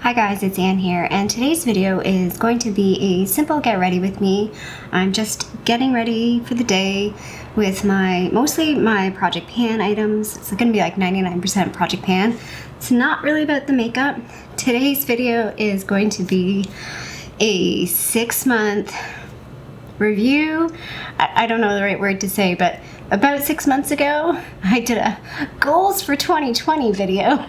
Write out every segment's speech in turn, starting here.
Hi guys, it's Anne here, and today's video is going to be a simple get ready with me. I'm just getting ready for the day with mostly my Project Pan items. It's going to be like 99% Project Pan. It's not really about the makeup. Today's video is going to be a 6-month review. I don't know the right word to say, but about 6 months ago, I did a goals for 2020 video.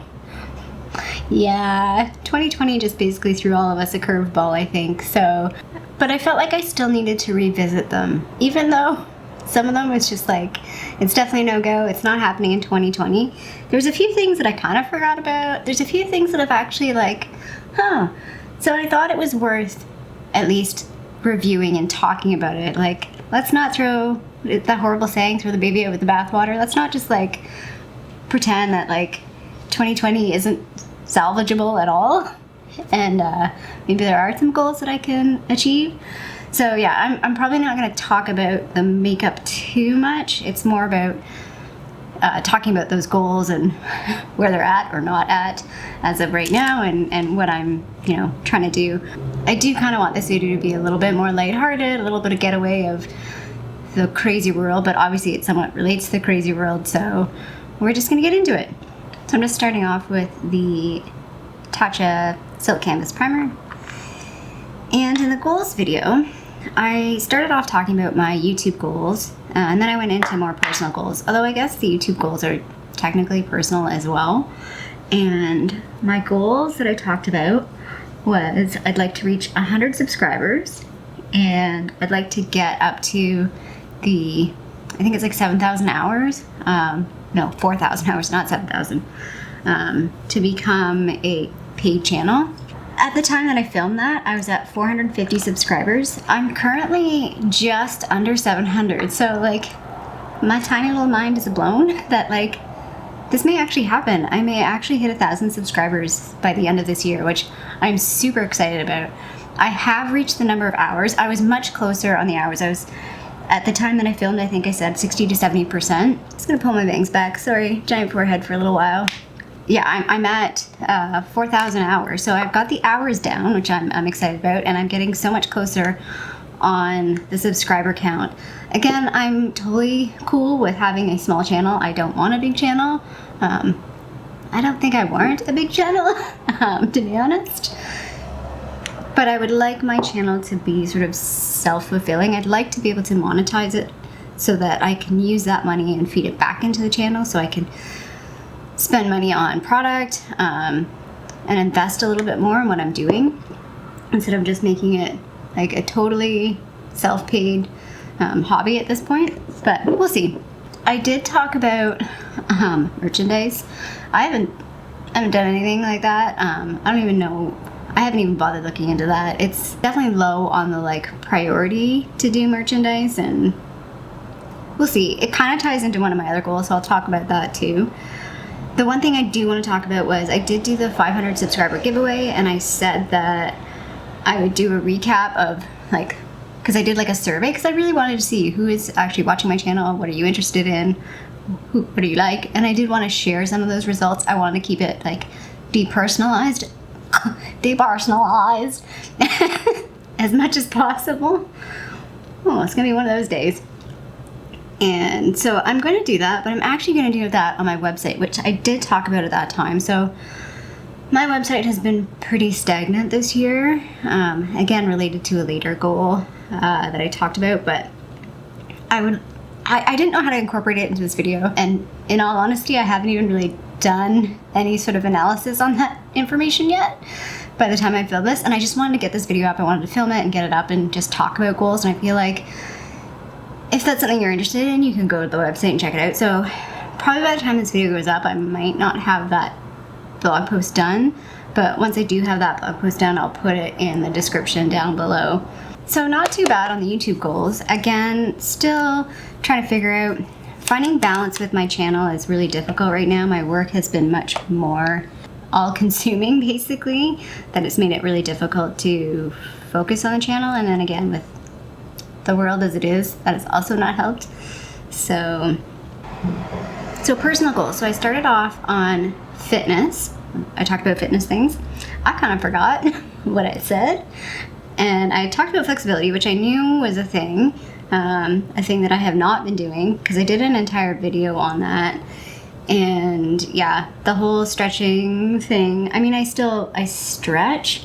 Yeah, 2020 just basically threw all of us a curveball, I think, so. But I felt like I still needed to revisit them, even though some of them was just like, it's definitely no-go, it's not happening in 2020. There's a few things that I kind of forgot about. There's a few things that I've actually like, So I thought it was worth at least reviewing and talking about it. Like, let's not throw that horrible saying, throw the baby out with the bathwater. Let's not just like pretend that like 2020 isn't salvageable at all, and maybe there are some goals that I can achieve. So yeah, I'm probably not going to talk about the makeup too much. It's more about talking about those goals and where they're at or not at as of right now, and what I'm trying to do. I do kind of want this video to be a little bit more lighthearted, a little bit of getaway of the crazy world, but obviously it somewhat relates to the crazy world, so we're just going to get into it. So I'm just starting off with the Tatcha Silk Canvas Primer. And in the goals video, I started off talking about my YouTube goals, and then I went into more personal goals. Although I guess the YouTube goals are technically personal as well. And my goals that I talked about was I'd like to reach 100 subscribers, and I'd like to get up to I think it's like 7,000 hours. No, 4,000 hours, not 7,000, to become a paid channel. At the time that I filmed that, I was at 450 subscribers. I'm currently just under 700, so like my tiny little mind is blown that like this may actually happen. I may actually hit 1,000 subscribers by the end of this year, which I'm super excited about. I have reached the number of hours. I was much closer on the hours. At the time that I filmed, I think I said 60 to 70%. Just gonna pull my bangs back. Sorry, giant forehead for a little while. Yeah, I'm at 4,000 hours. So I've got the hours down, which I'm excited about, and I'm getting so much closer on the subscriber count. Again, I'm totally cool with having a small channel. I don't want a big channel. I don't think I warrant a big channel, to be honest. But I would like my channel to be sort of self-fulfilling. I'd like to be able to monetize it so that I can use that money and feed it back into the channel, so I can spend money on product and invest a little bit more in what I'm doing instead of just making it like a totally self-paid hobby at this point. But we'll see. I did talk about merchandise. I haven't done anything like that. I don't even know. I haven't even bothered looking into that. It's definitely low on the like priority to do merchandise, and we'll see. It kind of ties into one of my other goals, so I'll talk about that too. The one thing I do want to talk about was I did do the 500 subscriber giveaway, and I said that I would do a recap of like, because I did like a survey, because I really wanted to see who is actually watching my channel, what are you interested in, what do you like, and I did want to share some of those results. I wanted to keep it like depersonalized as much as possible. Oh, it's gonna be one of those days. And so I'm going to do that, but I'm actually going to do that on my website, which I did talk about at that time. So my website has been pretty stagnant this year, again related to a later goal that I talked about, but I didn't know how to incorporate it into this video, and in all honesty, I haven't even really done any sort of analysis on that information yet by the time I filmed this, and I just wanted to get this video up. I wanted to film it and get it up and just talk about goals, and I feel like if that's something you're interested in, you can go to the website and check it out. So probably by the time this video goes up, I might not have that blog post done, but once I do have that blog post done, I'll put it in the description down below. So not too bad on the YouTube goals. Again, still trying to figure out, finding balance with my channel is really difficult right now. My work has been much more all-consuming, basically, that it's made it really difficult to focus on the channel. And then again, with the world as it is, that has also not helped. So personal goals. So I started off on fitness. I talked about fitness things. I kind of forgot what I said. And I talked about flexibility, which I knew was a thing that I have not been doing, because I did an entire video on that. And yeah, the whole stretching thing, I mean, I stretch,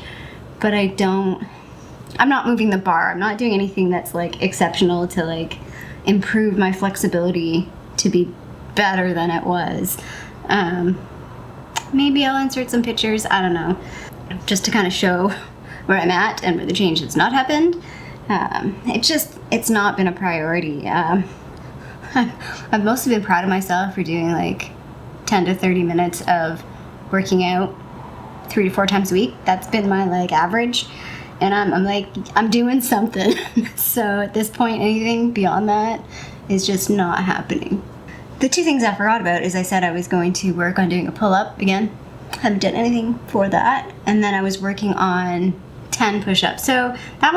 but I'm not moving the bar. I'm not doing anything that's like exceptional to like improve my flexibility to be better than it was. Maybe I'll insert some pictures, I don't know, just to kind of show where I'm at and where the change has not happened. It's not been a priority. I've mostly been proud of myself for doing like 10 to 30 minutes of working out 3 to 4 times a week. That's been my like average, and I'm doing something. So at this point, anything beyond that is just not happening. The 2 things I forgot about is I said I was going to work on doing a pull-up again. Haven't done anything for that. And then I was working on 10 push-ups. So that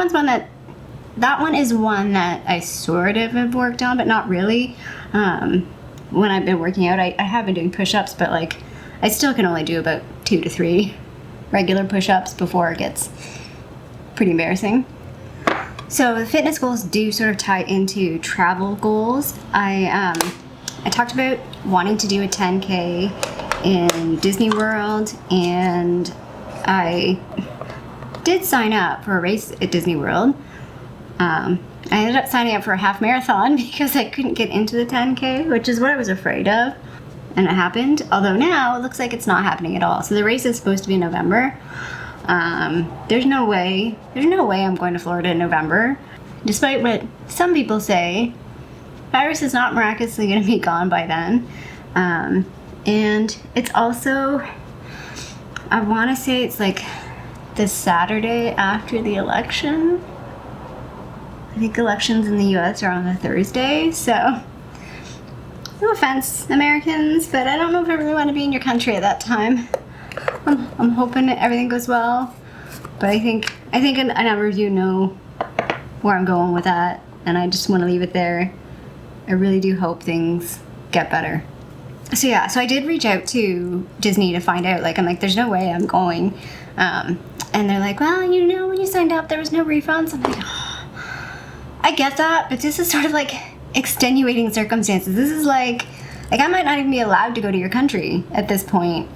one is one that I sort of have worked on, but not really. When I've been working out, I have been doing push-ups, but like I still can only do about 2 to 3 regular push-ups before it gets pretty embarrassing. So the fitness goals do sort of tie into travel goals. I talked about wanting to do a 10K in Disney World, and I did sign up for a race at Disney World. I ended up signing up for a half marathon because I couldn't get into the 10K, which is what I was afraid of, and it happened. Although now it looks like it's not happening at all. So the race is supposed to be in November. There's no way I'm going to Florida in November, despite what some people say. Virus is not miraculously going to be gone by then. And it's also, I want to say it's like the Saturday after the election. I think elections in the US are on a Thursday, so no offense, Americans, but I don't know if I really want to be in your country at that time. I'm hoping everything goes well, but I think a number of you know where I'm going with that, and I just want to leave it there. I really do hope things get better. So yeah, so I did reach out to Disney to find out, I'm like, there's no way I'm going. And they're like, well, when you signed up, there was no refunds. I'm like, oh, I get that, but this is sort of like extenuating circumstances. This is like I might not even be allowed to go to your country at this point,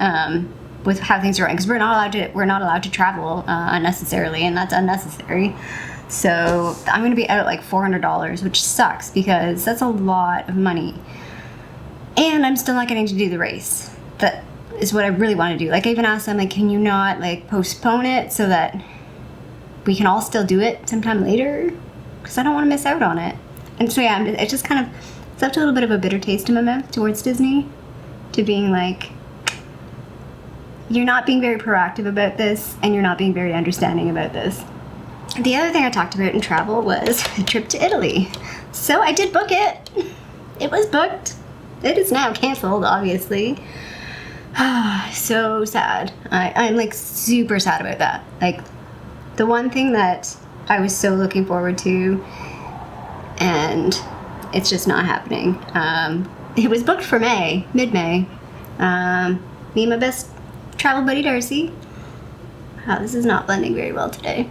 with how things are running, because we're not allowed to travel unnecessarily, and that's unnecessary. So I'm going to be out at like $400, which sucks because that's a lot of money. And I'm still not getting to do the race. That is what I really want to do. Like, I even asked them, like, can you not like postpone it so that we can all still do it sometime later? Because I don't want to miss out on it. And so yeah, it just kind of, it's left a little bit of a bitter taste in my mouth towards Disney, to being like, you're not being very proactive about this, and you're not being very understanding about this. The other thing I talked about in travel was a trip to Italy. So I did book it. It was booked. It is now canceled, obviously. So sad. I'm like super sad about that. Like, the one thing that I was so looking forward to, and it's just not happening. It was booked for May, mid-May. Me and my best travel buddy Darcy. Wow, this is not blending very well today.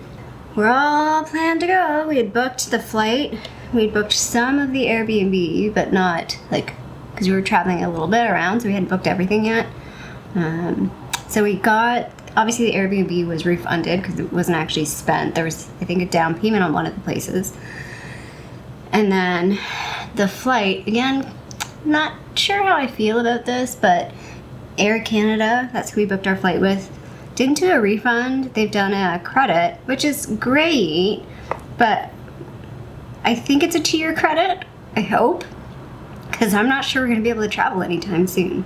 We're all planned to go. We had booked the flight. We had booked some of the Airbnb, but not because we were traveling a little bit around, so we hadn't booked everything yet. So we got, obviously the Airbnb was refunded because it wasn't actually spent. There was, I think, a down payment on one of the places. And then the flight, again, not sure how I feel about this, but Air Canada, that's who we booked our flight with, didn't do a refund. They've done a credit, which is great, but I think it's a 2-year credit, I hope, because I'm not sure we're going to be able to travel anytime soon.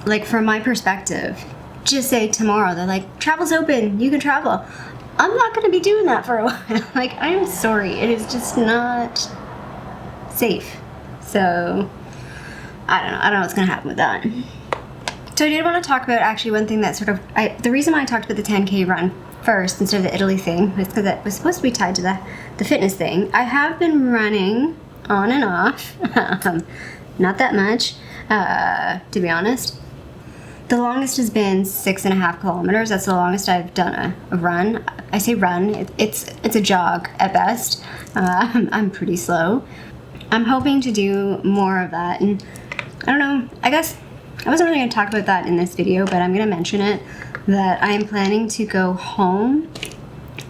Like, from my perspective, just say tomorrow, they're like, travel's open, you can travel. I'm not going to be doing that for a while. Like, I'm sorry, it is just not safe. So, I don't know what's going to happen with that. So I did want to talk about actually one thing that sort of, the reason why I talked about the 10K run first instead of the Italy thing was because it was supposed to be tied to the fitness thing. I have been running on and off, not that much, to be honest. The longest has been 6.5 kilometers. That's the longest I've done a run. I say run, it's a jog at best. I'm pretty slow. I'm hoping to do more of that, and I don't know, I guess I wasn't really going to talk about that in this video, but I'm going to mention it, that I am planning to go home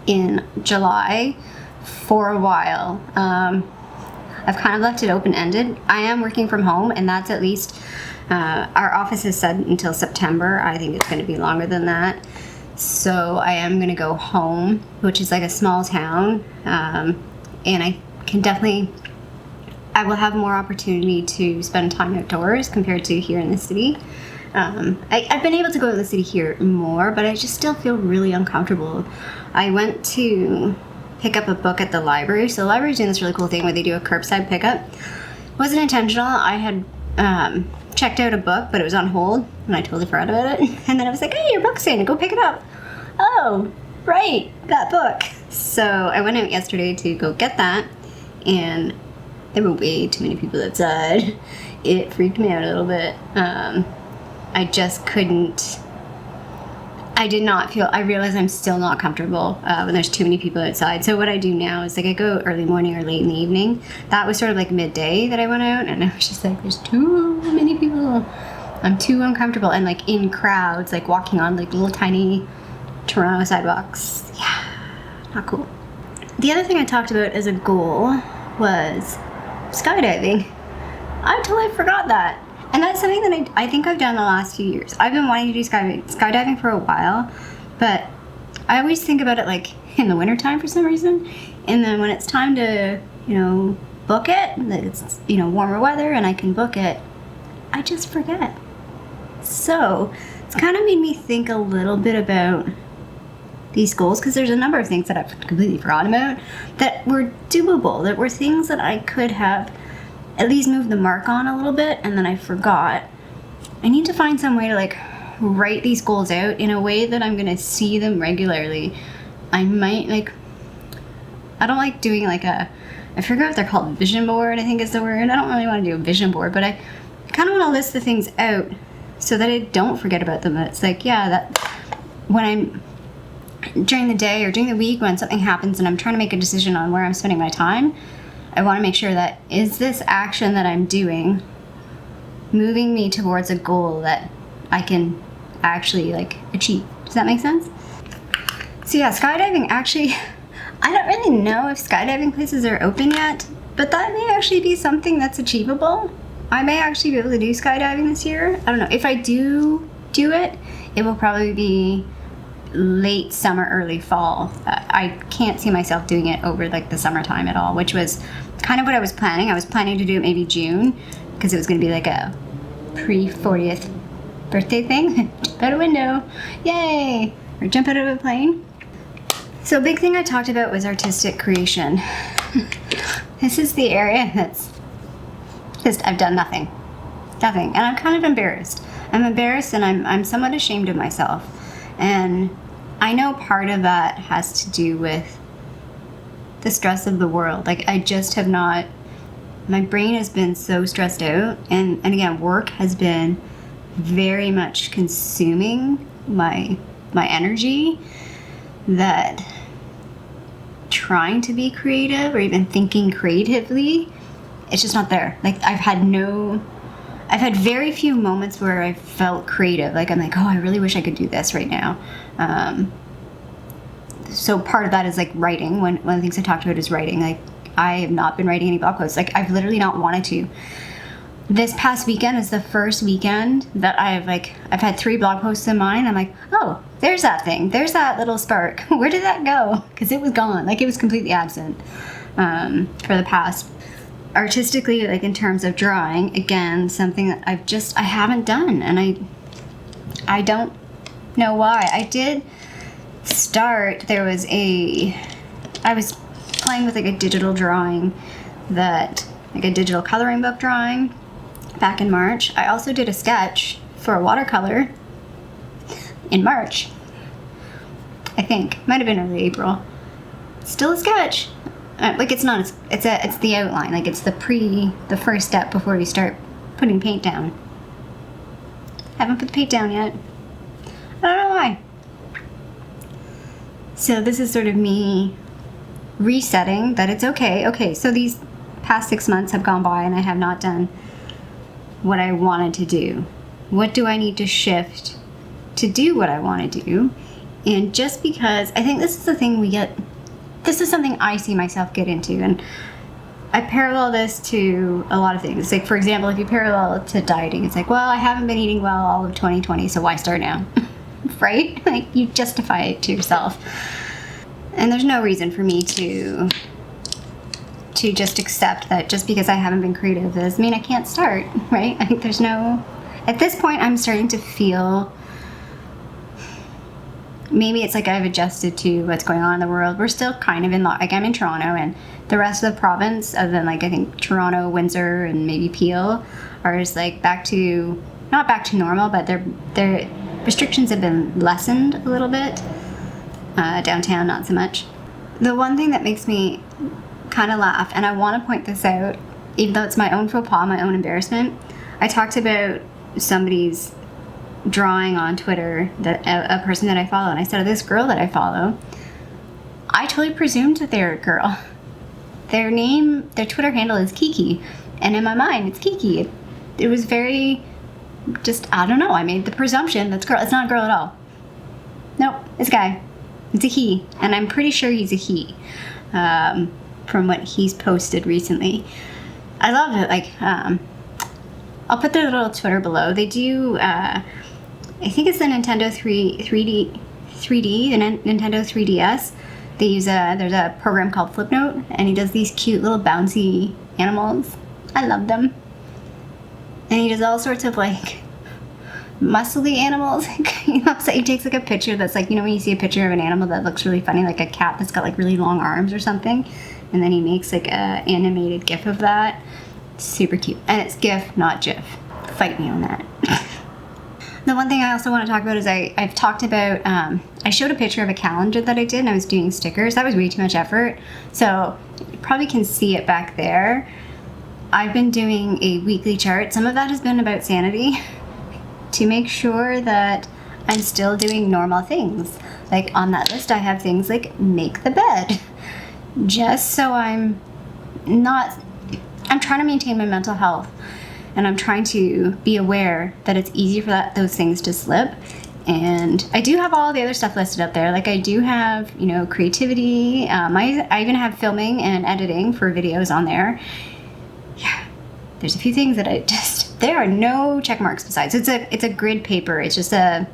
in July for a while. I've kind of left it open-ended. I am working from home, and that's at least, our office has said until September. I think it's going to be longer than that. So I am going to go home, which is like a small town, and I can definitely, I will have more opportunity to spend time outdoors compared to here in the city. I've been able to go to the city here more, but I just still feel really uncomfortable. I went to pick up a book at the library. So the library's doing this really cool thing where they do a curbside pickup. It wasn't intentional. I had checked out a book, but it was on hold, and I totally forgot about it. And then I was like, hey, your book's in, go pick it up. Oh, right, that book. So I went out yesterday to go get that, and there were way too many people outside. It freaked me out a little bit. I just couldn't, I did not feel, I realized I'm still not comfortable when there's too many people outside. So what I do now is like I go early morning or late in the evening. That was sort of like midday that I went out, and I was just like, there's too many people. I'm too uncomfortable. And like in crowds, like walking on like little tiny Toronto sidewalks. Yeah, not cool. The other thing I talked about as a goal was skydiving. I totally forgot that. And that's something that I think I've done the last few years. I've been wanting to do skydiving for a while, but I always think about it like in the wintertime for some reason. And then when it's time to, book it, that it's, warmer weather and I can book it, I just forget. So it's kind of made me think a little bit about these goals, because there's a number of things that I've completely forgotten about that were doable, that were things that I could have at least moved the mark on a little bit, and then I forgot. I need to find some way to like write these goals out in a way that I'm gonna see them regularly. I might I don't like doing like I forget what they're called, vision board, I think is the word. I don't really want to do a vision board, but I kind of want to list the things out so that I don't forget about them. It's like, yeah, that when I'm during the day or during the week when something happens and I'm trying to make a decision on where I'm spending my time, I want to make sure that, is this action that I'm doing moving me towards a goal that I can actually achieve? Does that make sense? So yeah, skydiving, actually, I don't really know if skydiving places are open yet, but that may actually be something that's achievable. I may actually be able to do skydiving this year. I don't know. If I do it, it will probably be late summer, early fall. I can't see myself doing it over the summertime at all, which was kind of what I was planning. I was planning to do it maybe June, because it was going to be like a pre-40th birthday thing. Jump out a window, yay! Or jump out of a plane. So a big thing I talked about was artistic creation. This is the area that's just, I've done nothing, and I'm kind of embarrassed. I'm embarrassed, and I'm somewhat ashamed of myself. And I know part of that has to do with the stress of the world. I just have not, my brain has been so stressed out, and again, work has been very much consuming my energy, that trying to be creative or even thinking creatively, it's just not there. I've had very few moments where I felt creative. I'm like, oh, I really wish I could do this right now. So part of that is writing. One of the things I talked about is writing. I have not been writing any blog posts. I've literally not wanted to. This past weekend is the first weekend that I've had 3 blog posts in mind. I'm like, oh, there's that thing. There's that little spark. Where did that go? Because it was gone. It was completely absent for the past. Artistically, in terms of drawing, again, something that I haven't done, and I don't know why. I did start, I was playing with a digital drawing, a digital coloring book drawing back in March. I also did a sketch for a watercolor in March, I think. Might have been early April. Still a sketch. It's not, it's the outline, it's the first step before you start putting paint down. Haven't put the paint down yet. I don't know why. So this is sort of me resetting that it's okay. Okay, so these past 6 months have gone by and I have not done what I wanted to do. What do I need to shift to do what I want to do? And just because I think this is the thing this is something I see myself get into, and I parallel this to a lot of things. Like, for example, if you parallel it to dieting, it's like, well, I haven't been eating well all of 2020, so why start now? Right? Like, you justify it to yourself. And there's no reason for me to just accept that just because I haven't been creative doesn't mean I can't start, right? I think there's no... At this point, I'm starting to feel... Maybe it's like I've adjusted to what's going on in the world. We're still kind of in... Like, I'm in Toronto, and the rest of the province, other than, like, I think Toronto, Windsor, and maybe Peel, are just, like, back to... Not back to normal, but their restrictions have been lessened a little bit. Downtown, not so much. The one thing that makes me kind of laugh, and I want to point this out, even though it's my own faux pas, my own embarrassment, I talked about somebody's drawing on Twitter, that a person that I follow, and I said, this girl that I follow, I totally presumed that they're a girl. Their Twitter handle is Kiki, and in my mind, it's Kiki. It was very, just, I don't know, I made the presumption that's girl. It's not a girl at all. Nope, it's a guy. It's a he, and I'm pretty sure he's a he, from what he's posted recently. I love it. Like, I'll put their little Twitter below. They do, I think it's the Nintendo 3D, the Nintendo 3DS. They use there's a program called Flipnote, and he does these cute little bouncy animals. I love them. And he does all sorts of, like, muscly animals. You know, so he takes, like, a picture that's, like, you know, when you see a picture of an animal that looks really funny, like a cat that's got, like, really long arms or something, and then he makes, like, a animated GIF of that. Super cute. And it's GIF, not GIF. Fight me on that. The one thing I also want to talk about is I've talked about, I showed a picture of a calendar that I did, and I was doing stickers. That was way too much effort. So you probably can see it back there. I've been doing a weekly chart. Some of that has been about sanity, to make sure that I'm still doing normal things. Like, on that list, I have things like make the bed. Just so I'm trying to maintain my mental health, and I'm trying to be aware that it's easy for those things to slip. And I do have all the other stuff listed up there. Like, I do have, you know, creativity. I even have filming and editing for videos on there. Yeah, there's a few things that there are no check marks besides. It's a grid paper. It's just a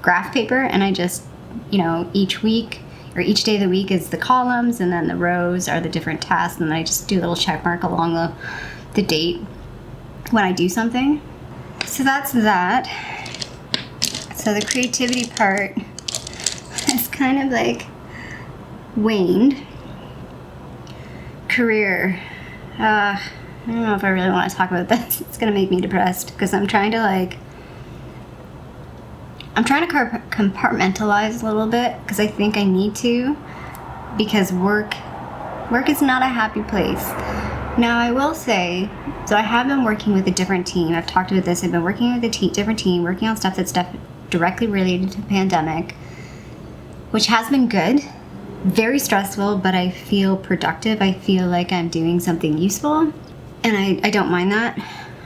graph paper, and I just, you know, each week or each day of the week is the columns, and then the rows are the different tasks, and then I just do a little check mark along the date when I do something. So that's that. So the creativity part is kind of like waned. Career. I don't know if I really want to talk about this. It's going to make me depressed, because I'm trying to compartmentalize a little bit, because I think I need to, because work is not a happy place. Now, I will say, so I have been working with a different team. I've talked about this. I've been working with a different team, working on stuff that's directly related to the pandemic, which has been good. Very stressful, but I feel productive. I feel like I'm doing something useful, and I don't mind that.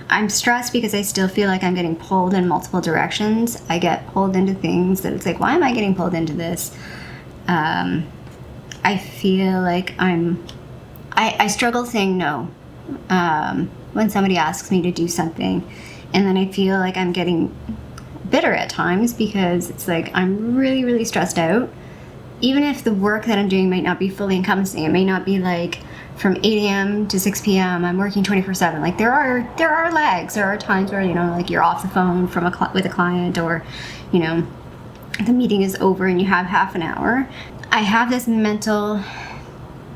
I'm stressed because I still feel like I'm getting pulled in multiple directions. I get pulled into things that it's like, why am I getting pulled into this? I feel like I struggle saying no when somebody asks me to do something, and then I feel like I'm getting bitter at times, because it's like I'm really, really stressed out. Even if the work that I'm doing might not be fully encompassing, it may not be like from 8 a.m. to 6 p.m. I'm working 24/7. Like, there are lags. There are times where, you know, like, you're off the phone with a client, or, you know, the meeting is over and you have half an hour. I have this mental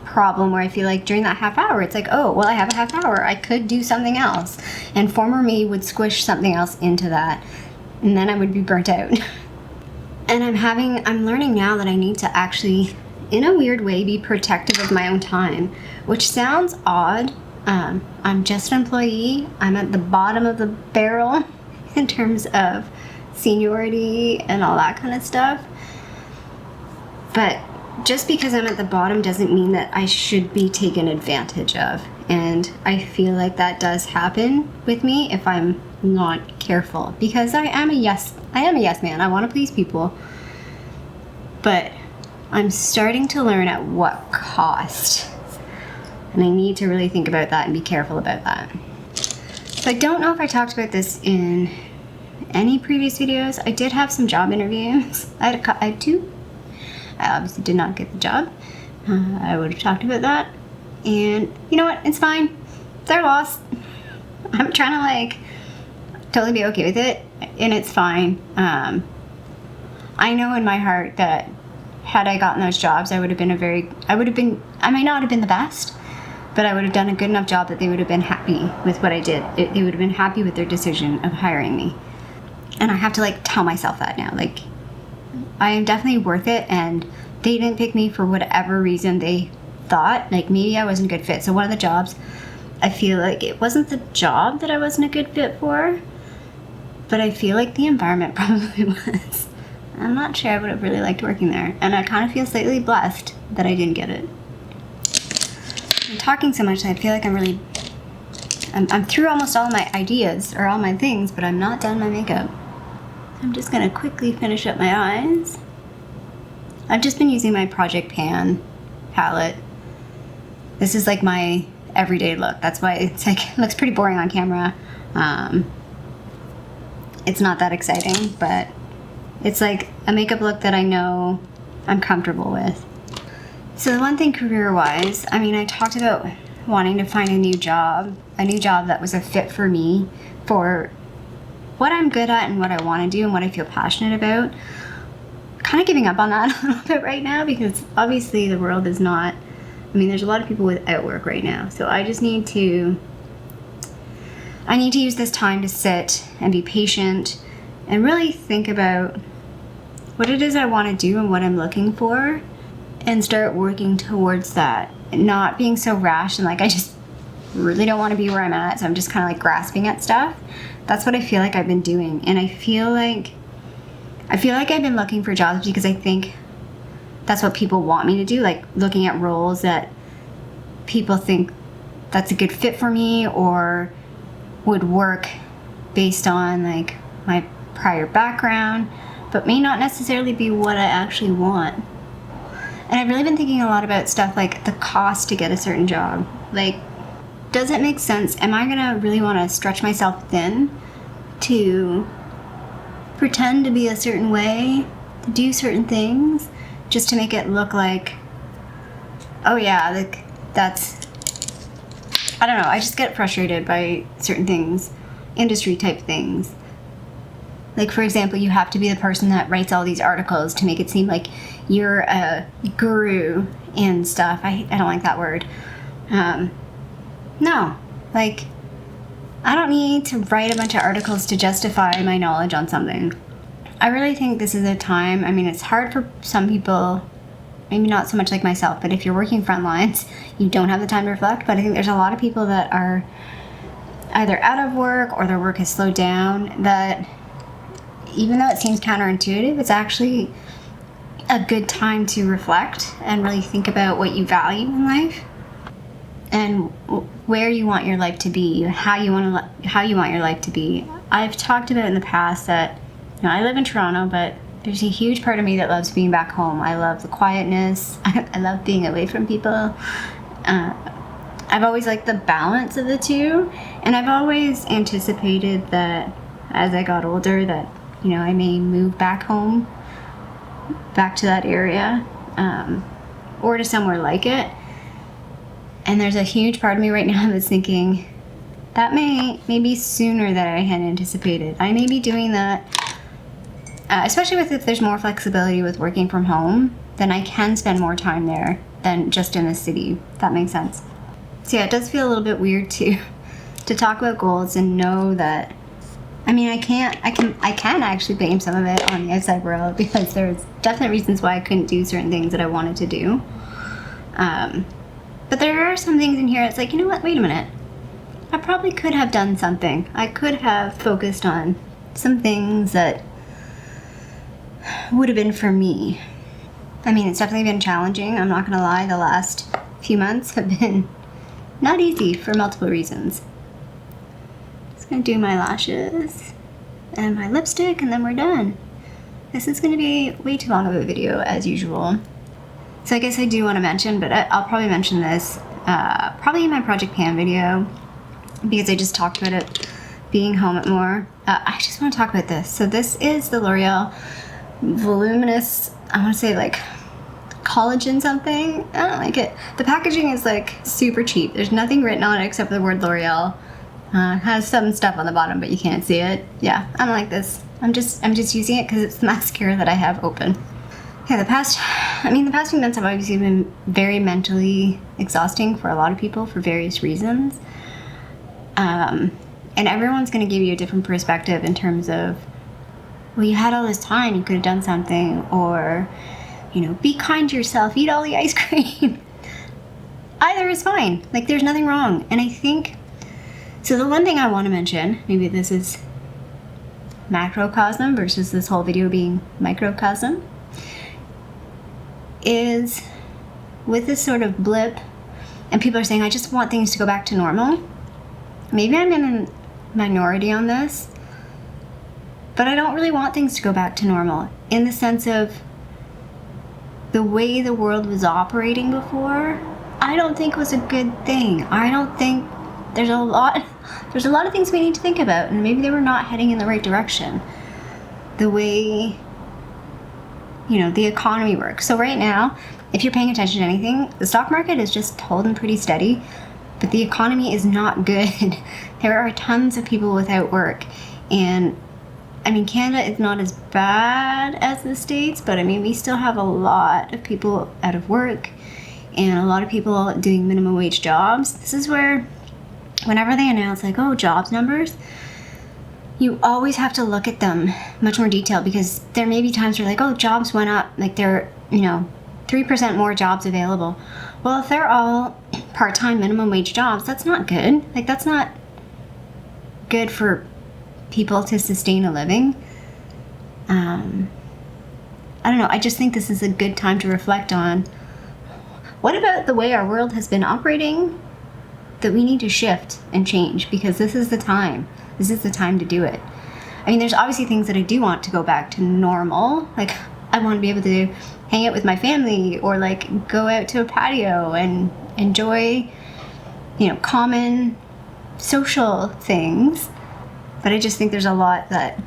problem where I feel like during that half hour, it's like, oh, well, I have a half hour. I could do something else. And former me would squish something else into that, and then I would be burnt out. And I'm learning now that I need to actually, in a weird way, be protective of my own time, which sounds odd. I'm just an employee. I'm at the bottom of the barrel in terms of seniority and all that kind of stuff. But just because I'm at the bottom doesn't mean that I should be taken advantage of. And I feel like that does happen with me if I'm not careful, because I am a yes man. I want to please people. But I'm starting to learn at what cost. And I need to really think about that and be careful about that. So I don't know if I talked about this in any previous videos. I did have some job interviews. I had two. I obviously did not get the job. I would have talked about that. And you know what? It's fine. It's their loss. I'm trying to like totally be okay with it, and it's fine. I know in my heart that had I gotten those jobs, I might not have been the best, but I would have done a good enough job that they would have been happy with what I did. They would have been happy with their decision of hiring me. And I have to like tell myself that now. Like, I am definitely worth it, and they didn't pick me for whatever reason they thought. Like, maybe I wasn't a good fit. So one of the jobs, I feel like it wasn't the job that I wasn't a good fit for, but I feel like the environment probably was. I'm not sure I would have really liked working there, and I kind of feel slightly blessed that I didn't get it. I'm talking so much that I feel like I'm through almost all my ideas or all my things, but I'm not done my makeup. I'm just gonna quickly finish up my eyes. I've just been using my Project Pan palette. This is like my everyday look. That's why it's like, it looks pretty boring on camera. It's not that exciting, but it's like a makeup look that I know I'm comfortable with. So the one thing career-wise, I mean, I talked about wanting to find a new job that was a fit for me, for what I'm good at and what I want to do and what I feel passionate about. Kind of giving up on that a little bit right now, because obviously the world is not, I mean, there's a lot of people without work right now. So I need to use this time to sit and be patient and really think about what it is I want to do and what I'm looking for, and start working towards that. Not being so rash and like, I just really don't want to be where I'm at, so I'm just kind of like grasping at stuff. That's what I feel like I've been doing. And I feel like I've been looking for jobs because I think that's what people want me to do, like looking at roles that people think that's a good fit for me or would work based on like my prior background, but may not necessarily be what I actually want. And I've really been thinking a lot about stuff like the cost to get a certain job. Like, does it make sense? Am I gonna really want to stretch myself thin to pretend to be a certain way, to do certain things, just to make it look like, oh yeah, like that's, I don't know, I just get frustrated by certain things, industry type things. Like, for example, you have to be the person that writes all these articles to make it seem like you're a guru and stuff. I don't like that word. No, like, I don't need to write a bunch of articles to justify my knowledge on something. I really think this is a time, I mean, it's hard for some people, maybe not so much like myself, but if you're working front lines, you don't have the time to reflect. But I think there's a lot of people that are either out of work or their work has slowed down, that even though it seems counterintuitive, it's actually a good time to reflect and really think about what you value in life and where you want your life to be, how you want your life to be. I've talked about in the past that, you know, I live in Toronto, but there's a huge part of me that loves being back home. I love the quietness. I love being away from people. I've always liked the balance of the two, and I've always anticipated that as I got older that, you know, I may move back home, back to that area, or to somewhere like it. And there's a huge part of me right now that's thinking that may be sooner than I had anticipated. I may be doing that, especially if there's more flexibility with working from home, then I can spend more time there than just in the city, if that makes sense. So yeah, it does feel a little bit weird to talk about goals and know that, I mean, I can actually blame some of it on the outside world, because there's definite reasons why I couldn't do certain things that I wanted to do. But there are some things in here, it's like, you know what, wait a minute. I probably could have done something. I could have focused on some things that would have been for me. I mean, it's definitely been challenging. I'm not gonna lie, the last few months have been not easy for multiple reasons. Just gonna do my lashes and my lipstick and then we're done. This is gonna be way too long of a video as usual. So I guess I do want to mention, but I'll probably mention this probably in my Project Pan video because I just talked about it being home at more. I just want to talk about this. So this is the L'Oreal Voluminous, I want to say like collagen something. I don't like it. The packaging is like super cheap. There's nothing written on it except for the word L'Oreal. Has some stuff on the bottom, but you can't see it. Yeah, I don't like this. I'm just using it because it's the mascara that I have open. Yeah, the past few months have obviously been very mentally exhausting for a lot of people for various reasons. And everyone's going to give you a different perspective in terms of, well, you had all this time, you could have done something, or, you know, be kind to yourself, eat all the ice cream. Either is fine. Like, there's nothing wrong. And I think, so the one thing I want to mention, maybe this is macrocosm versus this whole video being microcosm, is with this sort of blip, and people are saying, I just want things to go back to normal. Maybe I'm in a minority on this, but I don't really want things to go back to normal in the sense of the way the world was operating before. I don't think was a good thing. I don't think there's a lot of things we need to think about, and maybe they were not heading in the right direction. The way, you know, the economy works. So right now, if you're paying attention to anything, the stock market is just holding pretty steady, but the economy is not good. There are tons of people without work, and I mean, Canada is not as bad as the States, but I mean, we still have a lot of people out of work and a lot of people doing minimum wage jobs. This is where, whenever they announce like, oh, jobs numbers, you always have to look at them much more detailed, because there may be times where like, oh, jobs went up, like there are, you know, 3% more jobs available. Well, if they're all part-time minimum wage jobs, that's not good. Like, that's not good for people to sustain a living. I don't know, I just think this is a good time to reflect on, what about the way our world has been operating that we need to shift and change, because this is the time. This is the time to do it. I mean, there's obviously things that I do want to go back to normal. Like, I want to be able to hang out with my family, or like go out to a patio and enjoy, you know, common social things. But I just think there's a lot that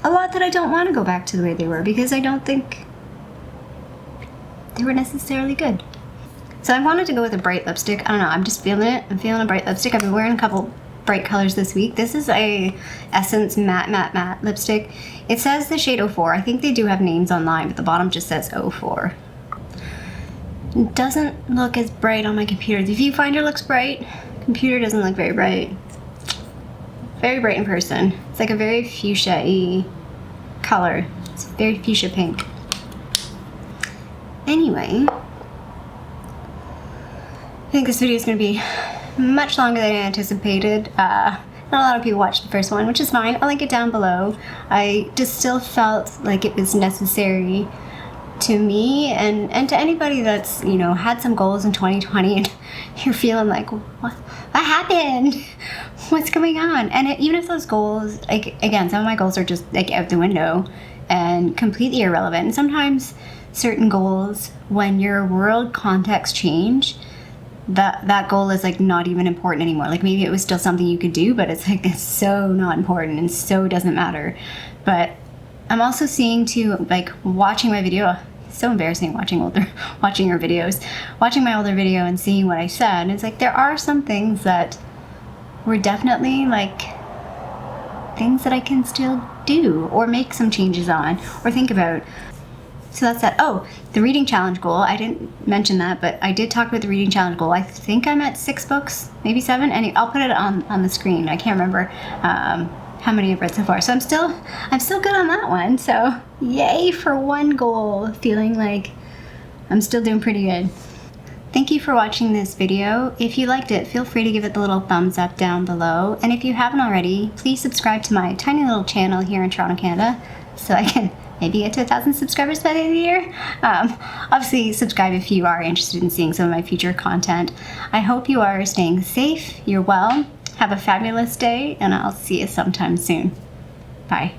I don't want to go back to the way they were, because I don't think they were necessarily good. So I wanted to go with a bright lipstick. I don't know, I'm just feeling it. I'm feeling a bright lipstick. I've been wearing a couple bright colors this week. This is a Essence Matte lipstick. It says the shade 04. I think they do have names online, but the bottom just says 04. It doesn't look as bright on my computer. The viewfinder looks bright. Computer doesn't look very bright. Very bright in person. It's like a very fuchsia-y color. It's very fuchsia pink. Anyway, I think this video is going to be much longer than I anticipated. Not a lot of people watched the first one, which is fine. I'll link it down below. I just still felt like it was necessary to me and to anybody that's, you know, had some goals in 2020 and you're feeling like, what happened? What's going on? And even if those goals, like, again, some of my goals are just like out the window and completely irrelevant. And sometimes certain goals, when your world context change, that goal is like not even important anymore. Like, maybe it was still something you could do, but it's like, it's so not important and so doesn't matter. But I'm also seeing too, like, watching my video, it's so embarrassing watching your videos, watching my older video and seeing what I said. It's like, there are some things that were definitely like things that I can still do or make some changes on or think about. So that's that. Oh, the reading challenge goal. I didn't mention that, but I did talk about the reading challenge goal. I think I'm at 6 books, maybe 7. And I'll put it on the screen. I can't remember how many I've read so far. So I'm still good on that one. So yay for one goal. Feeling like I'm still doing pretty good. Thank you for watching this video. If you liked it, feel free to give it the little thumbs up down below. And if you haven't already, please subscribe to my tiny little channel here in Toronto, Canada, so I can maybe get to 1,000 subscribers by the end of the year. Obviously, subscribe if you are interested in seeing some of my future content. I hope you are staying safe, you're well, have a fabulous day, and I'll see you sometime soon. Bye.